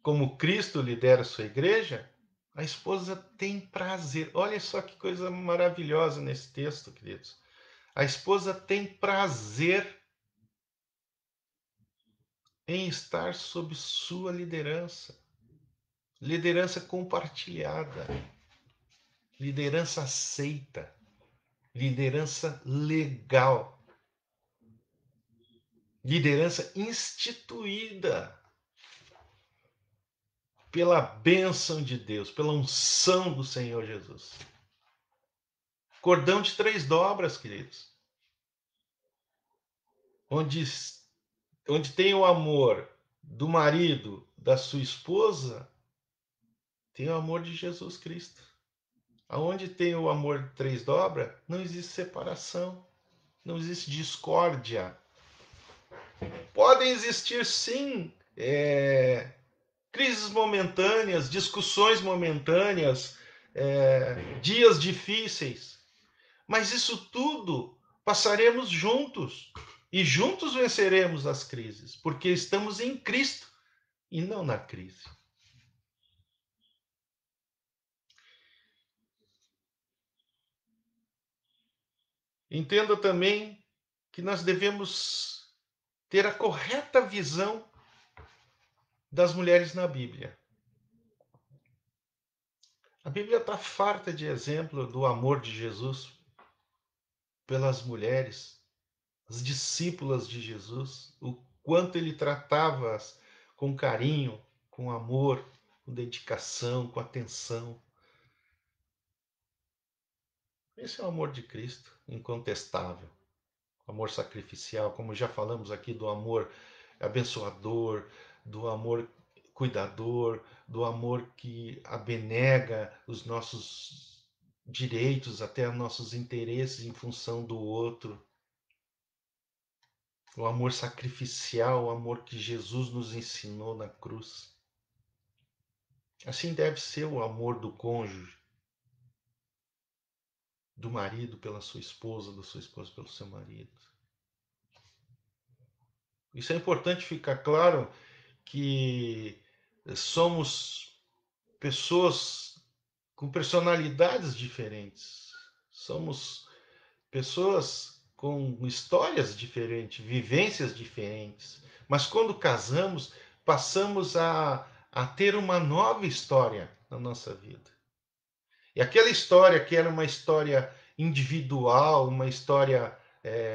como Cristo lidera a sua igreja, a esposa tem prazer. Olha só que coisa maravilhosa nesse texto, queridos. A esposa tem prazer em estar sob sua liderança. Liderança compartilhada, liderança aceita, liderança legal, liderança instituída pela bênção de Deus, pela unção do Senhor Jesus. Cordão de 3 dobras, queridos. Onde tem o amor do marido, da sua esposa, tem o amor de Jesus Cristo. Aonde tem o amor de 3 dobras, não existe separação, não existe discórdia. Podem existir, sim, crises momentâneas, discussões momentâneas, dias difíceis, mas isso tudo passaremos juntos e juntos venceremos as crises, porque estamos em Cristo e não na crise. Entenda também que nós devemos ter a correta visão das mulheres na Bíblia. A Bíblia está farta de exemplo do amor de Jesus pelas mulheres, as discípulas de Jesus, o quanto ele tratava-as com carinho, com amor, com dedicação, com atenção. Esse é o amor de Cristo, incontestável. Amor sacrificial, como já falamos aqui do amor abençoador, do amor cuidador, do amor que abnega os nossos direitos, até os nossos interesses em função do outro. O amor sacrificial, o amor que Jesus nos ensinou na cruz. Assim deve ser o amor do cônjuge, do marido pela sua esposa, da sua esposa pelo seu marido. Isso é importante ficar claro que somos pessoas com personalidades diferentes. Somos pessoas com histórias diferentes, vivências diferentes. Mas quando casamos, passamos a ter uma nova história na nossa vida. E aquela história que era uma história individual, uma história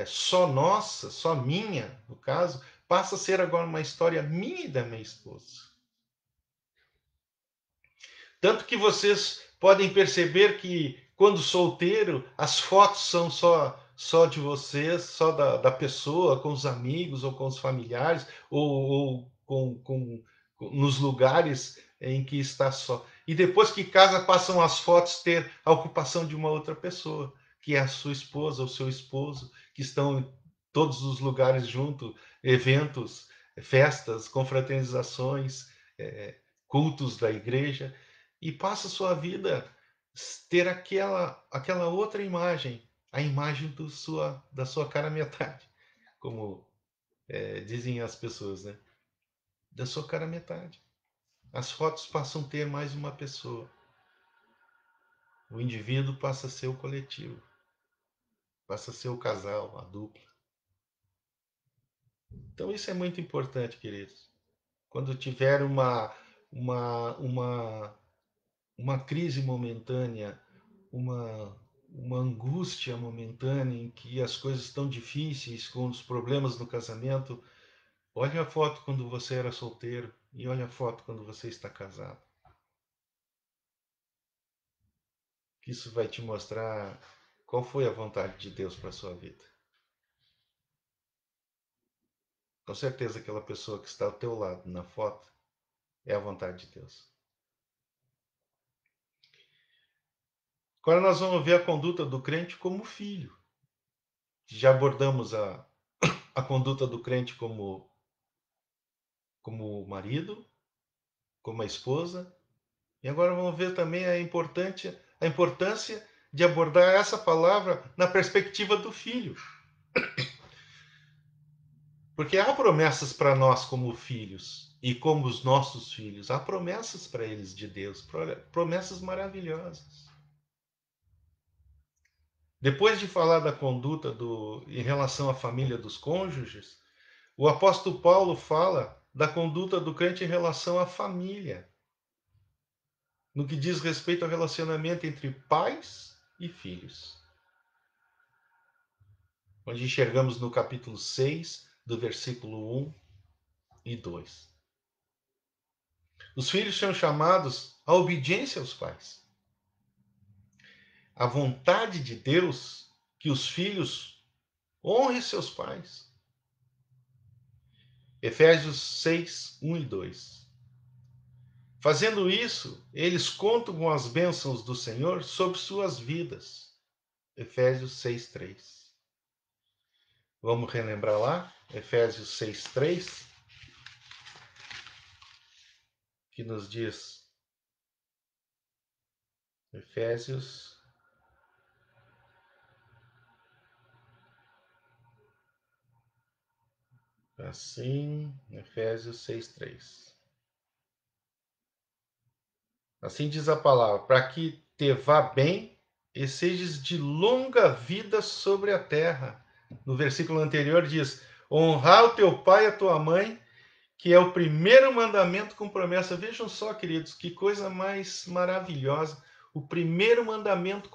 só nossa, só minha, no caso, passa a ser agora uma história minha e da minha esposa. Tanto que vocês podem perceber que, quando solteiro, as fotos são só de vocês, só da pessoa, com os amigos ou com os familiares, ou nos lugares em que está só. E depois que casa, passam as fotos ter a ocupação de uma outra pessoa, que é a sua esposa ou seu esposo, que estão em todos os lugares junto, eventos, festas, confraternizações, cultos da igreja, e passa a sua vida ter aquela outra imagem, a imagem da sua cara metade, como dizem as pessoas, né? Da sua cara metade. As fotos passam a ter mais uma pessoa. O indivíduo passa a ser o coletivo, passa a ser o casal, a dupla. Então isso é muito importante, queridos. Quando tiver uma, uma, uma crise momentânea, uma angústia momentânea em que as coisas estão difíceis, com os problemas no casamento, olhe a foto quando você era solteiro e olhe a foto quando você está casado. Isso vai te mostrar qual foi a vontade de Deus para a sua vida. Com certeza aquela pessoa que está ao teu lado na foto é a vontade de Deus. Agora nós vamos ver a conduta do crente como filho. Já abordamos a conduta do crente como marido, como a esposa. E agora vamos ver também a importância de abordar essa palavra na perspectiva do filho. Porque há promessas para nós como filhos e como os nossos filhos. Há promessas para eles de Deus, promessas maravilhosas. Depois de falar da conduta em relação à família dos cônjuges, o apóstolo Paulo fala da conduta do crente em relação à família, no que diz respeito ao relacionamento entre pais e filhos. Onde enxergamos no capítulo 6, do versículo 1 e 2. Os filhos são chamados à obediência aos pais. A vontade de Deus que os filhos honrem seus pais. Efésios 6, 1 e 2. Fazendo isso, eles contam com as bênçãos do Senhor sobre suas vidas. Efésios 6, 3. Vamos relembrar lá? Efésios 6, 3. Que nos diz... Efésios... Assim, Efésios 6, 3. Assim diz a palavra, para que te vá bem e sejas de longa vida sobre a terra. No versículo anterior diz, honrar o teu pai e a tua mãe, que é o primeiro mandamento com promessa. Vejam só, queridos, que coisa mais maravilhosa. O primeiro mandamento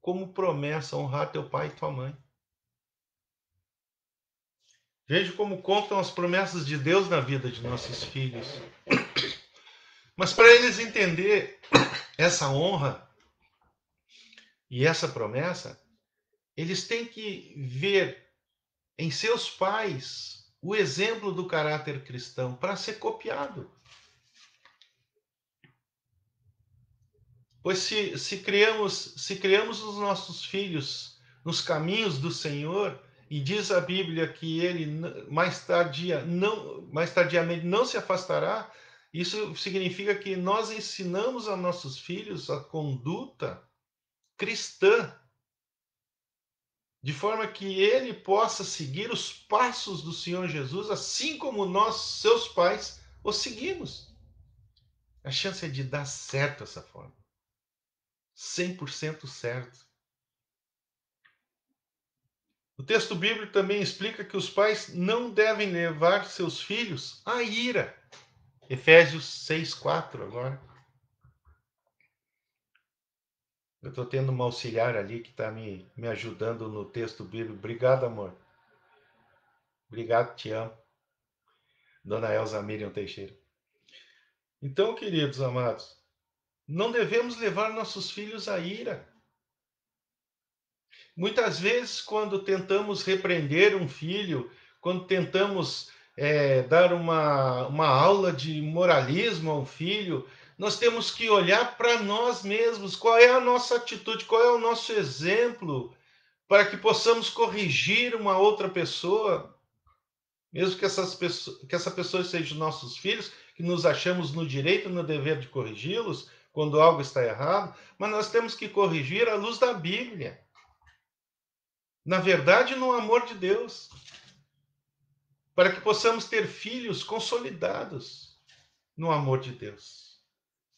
como promessa, honrar teu pai e tua mãe. Veja como contam as promessas de Deus na vida de nossos filhos. Mas para eles entender essa honra e essa promessa, eles têm que ver em seus pais o exemplo do caráter cristão para ser copiado. Pois se criamos os nossos filhos nos caminhos do Senhor, e diz a Bíblia que ele mais tardiamente não se afastará, isso significa que nós ensinamos a nossos filhos a conduta cristã, de forma que ele possa seguir os passos do Senhor Jesus, assim como nós, seus pais, os seguimos. A chance é de dar certo essa forma. 100% certo. O texto bíblico também explica que os pais não devem levar seus filhos à ira. Efésios 6:4 agora. Eu estou tendo uma auxiliar ali que está me ajudando no texto bíblico. Obrigado, amor. Obrigado, te amo. Dona Elza Miriam Teixeira. Então, queridos amados, não devemos levar nossos filhos à ira. Muitas vezes, quando tentamos repreender um filho, quando tentamos dar uma aula de moralismo a um filho, nós temos que olhar para nós mesmos, qual é a nossa atitude, qual é o nosso exemplo, para que possamos corrigir uma outra pessoa, mesmo que essa pessoa seja nossos filhos, que nos achamos no direito e no dever de corrigi-los, quando algo está errado, mas nós temos que corrigir à luz da Bíblia. Na verdade, no amor de Deus, para que possamos ter filhos consolidados no amor de Deus,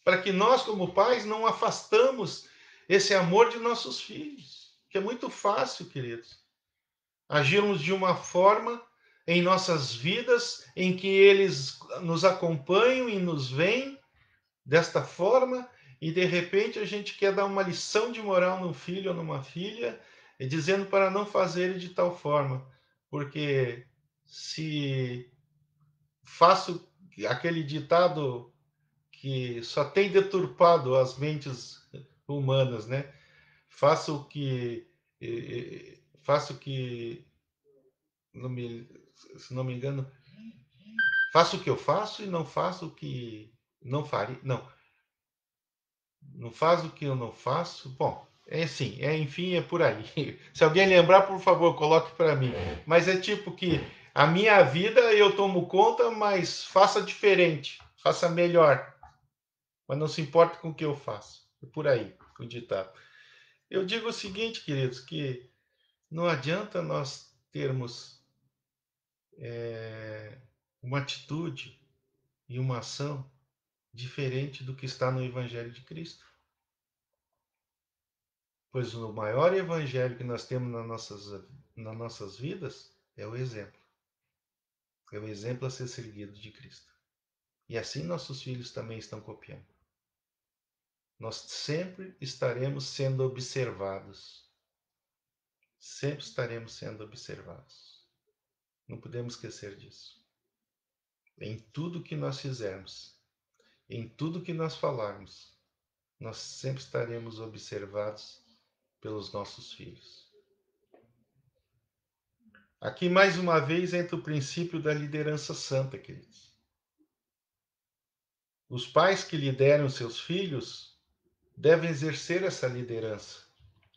para que nós, como pais, não afastamos esse amor de nossos filhos, que é muito fácil, queridos, agirmos de uma forma em nossas vidas em que eles nos acompanham e nos veem desta forma, e de repente a gente quer dar uma lição de moral num filho ou numa filha, dizendo para não fazer de tal forma, porque se faço aquele ditado que só tem deturpado as mentes humanas, né? Faço o que faço o que não me, se não me engano, faço o que eu faço e não faço o que não faria, não faz o que eu não faço. Bom, é assim, enfim, é por aí. Se alguém lembrar, por favor, coloque para mim. Mas é tipo que a minha vida eu tomo conta, mas faça diferente, faça melhor. Mas não se importe com o que eu faço. É por aí, o ditado. Eu digo o seguinte, queridos, que não adianta nós termos uma atitude e uma ação diferente do que está no Evangelho de Cristo. Pois o maior evangelho que nós temos nas nossas vidas é o exemplo. É o exemplo a ser seguido de Cristo. E assim nossos filhos também estão copiando. Nós sempre estaremos sendo observados. Sempre estaremos sendo observados. Não podemos esquecer disso. Em tudo que nós fizermos, em tudo que nós falarmos, nós sempre estaremos observados pelos nossos filhos. Aqui, mais uma vez, entra o princípio da liderança santa, queridos. Os pais que lideram seus filhos devem exercer essa liderança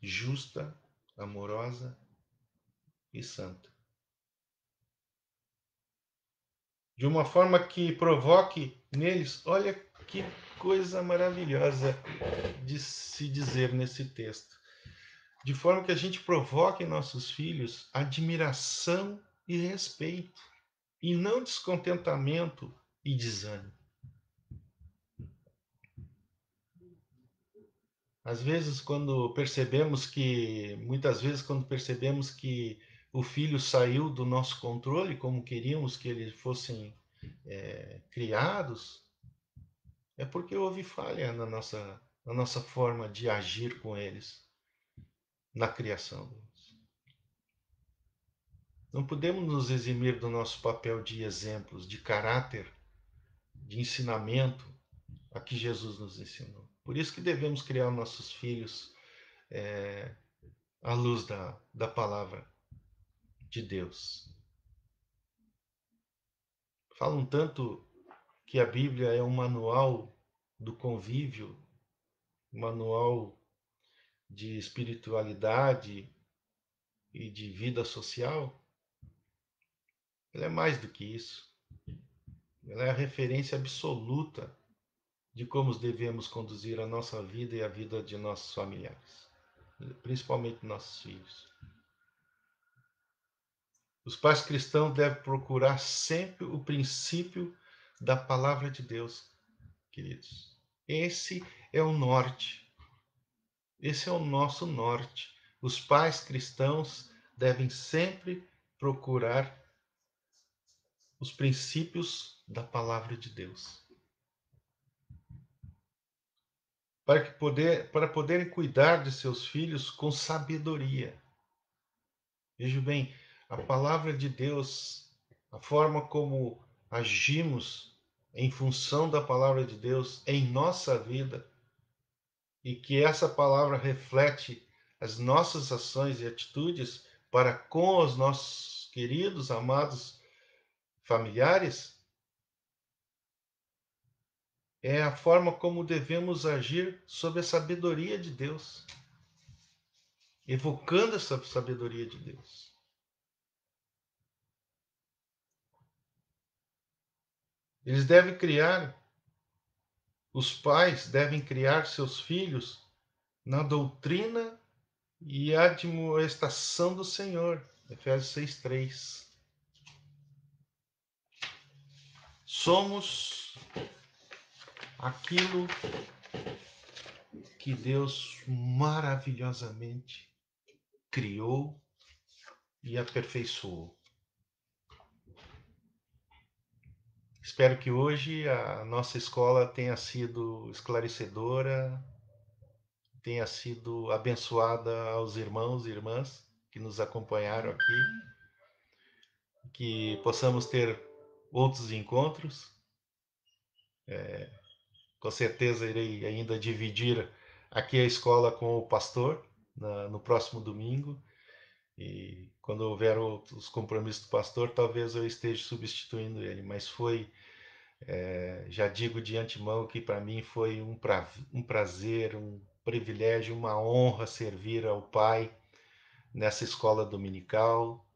justa, amorosa e santa. De uma forma que provoque neles, olha que coisa maravilhosa de se dizer nesse texto. De forma que a gente provoque em nossos filhos admiração e respeito, e não descontentamento e desânimo. Às vezes, muitas vezes, quando percebemos que o filho saiu do nosso controle, como queríamos que eles fossem criados, é porque houve falha na nossa forma de agir com eles, na criação deles. Não podemos nos eximir do nosso papel de exemplos, de caráter, de ensinamento a que Jesus nos ensinou. Por isso que devemos criar nossos filhos à luz da palavra de Deus. Falam tanto que a Bíblia é um manual do convívio, um manual de espiritualidade e de vida social. Ela é mais do que isso. Ela é a referência absoluta de como devemos conduzir a nossa vida e a vida de nossos familiares, principalmente nossos filhos. Os pais cristãos devem procurar sempre o princípio da palavra de Deus, queridos. Esse é o norte. Esse é o nosso norte. Os pais cristãos devem sempre procurar os princípios da palavra de Deus, para poderem cuidar de seus filhos com sabedoria. Veja bem, a palavra de Deus, a forma como agimos em função da palavra de Deus em nossa vida, e que essa palavra reflete as nossas ações e atitudes para com os nossos queridos, amados familiares, é a forma como devemos agir sob a sabedoria de Deus, evocando essa sabedoria de Deus. Eles devem criar, os pais devem criar seus filhos na doutrina e admoestação do Senhor. Efésios 6:3. Somos aquilo que Deus maravilhosamente criou e aperfeiçoou. Espero que hoje a nossa escola tenha sido esclarecedora, tenha sido abençoada aos irmãos e irmãs que nos acompanharam aqui, que possamos ter outros encontros. Com certeza irei ainda dividir aqui a escola com o pastor no próximo domingo. E quando houver os compromissos do pastor, talvez eu esteja substituindo ele. Mas já digo de antemão que para mim foi um prazer, um privilégio, uma honra servir ao Pai nessa escola dominical,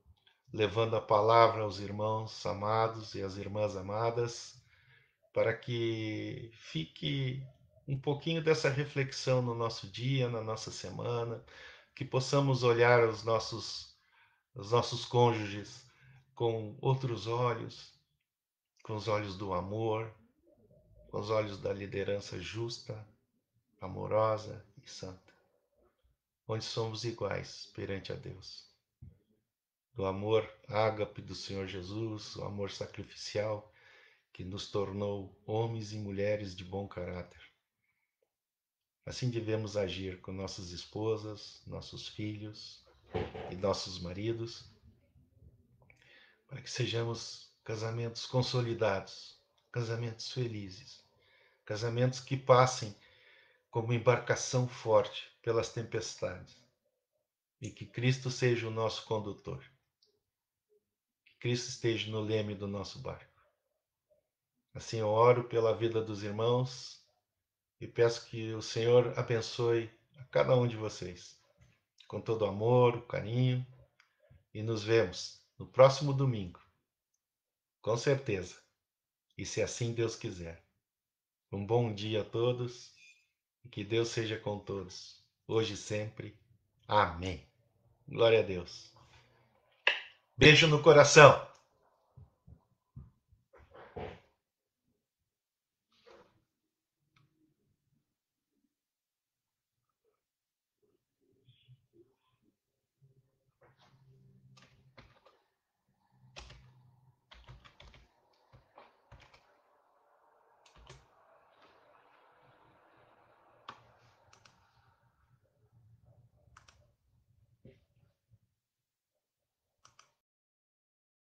levando a palavra aos irmãos amados e às irmãs amadas, para que fique um pouquinho dessa reflexão no nosso dia, na nossa semana, que possamos olhar os nossos cônjuges com outros olhos, com os olhos do amor, com os olhos da liderança justa, amorosa e santa, onde somos iguais perante a Deus. do amor ágape do Senhor Jesus, o amor sacrificial que nos tornou homens e mulheres de bom caráter. Assim devemos agir com nossas esposas, nossos filhos e nossos maridos, para que sejamos casamentos consolidados, casamentos felizes, casamentos que passem como embarcação forte pelas tempestades e que Cristo seja o nosso condutor, que Cristo esteja no leme do nosso barco. Assim eu oro pela vida dos irmãos e peço que o Senhor abençoe a cada um de vocês com todo amor, carinho, e nos vemos no próximo domingo, com certeza, e se assim Deus quiser. Um bom dia a todos e que Deus seja com todos, hoje e sempre. Amém. Glória a Deus. Beijo no coração.